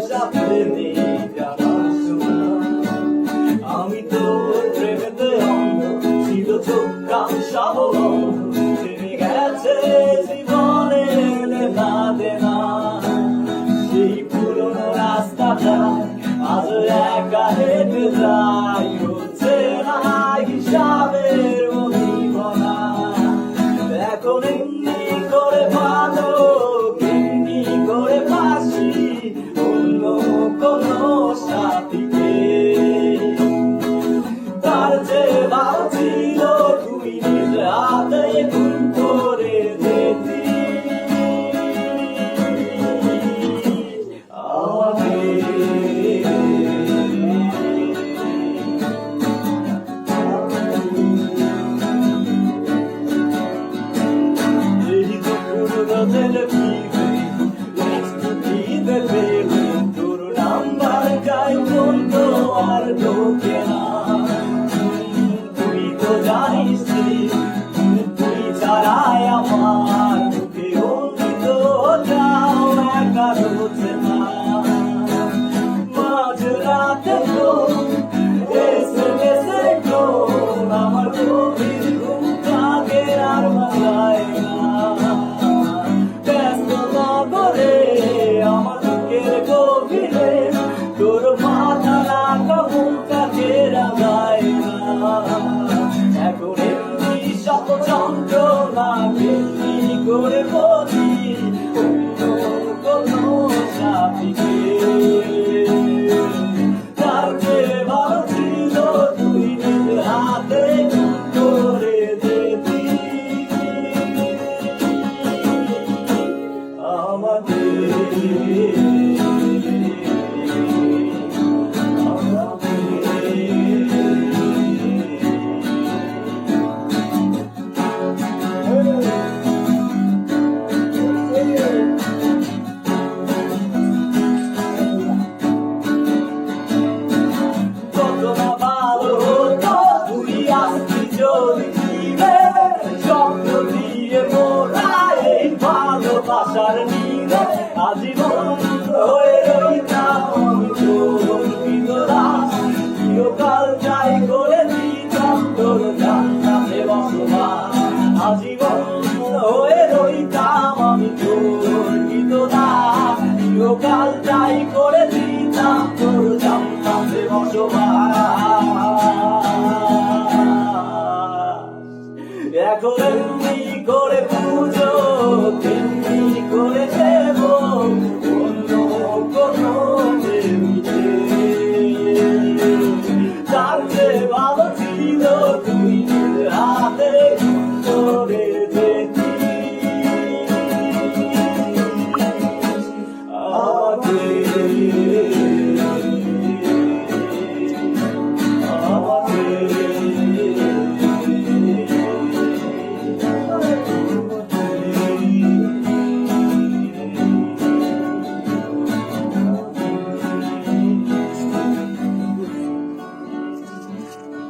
সাথে আমি তো প্রেমেতে অন্ধ ছিল চোখ কান সব বন্ধ থেমে গেছে জীবনে না দেনা সেই পুরনো রাস্তাটা আজ একা হেঁটে যাই হচ্ছে না হিসাবের মহিমনা এখন এমনি করে ভালো এমনি করে বাসি অন্য কোনো সাথীকে তার যে ভালো ছিল তুই নিজ হাতে খুন করে যেতি তোর নাম্বার গাই ফোন তো আর ঢোকে না তুই তো জানিস তুই ছাড়াই আমার মুখে অঙ্কিত যাও একা হচ্ছে না মাঝ রাতে এসে আমার গভীর ঘুম থাকে আর মালায় না ব্যস্ত নগরে আমার বুকের গভীরে তোর মাথা রাখা মুখটা ঘেরা যায় না এখন এমনি সব যন্ত্রণাকে কি করে বলি অন্য কোনো সাথীকে তার যে ভালো ছিল তুই নিজ হাতে করে যেতি কত না ভালো হতো তুই আসতি যদি ফিরে স্বপ্ন দিয়ে মোরা এই ভালোবাসার নীড়ে আজীবন হয়ে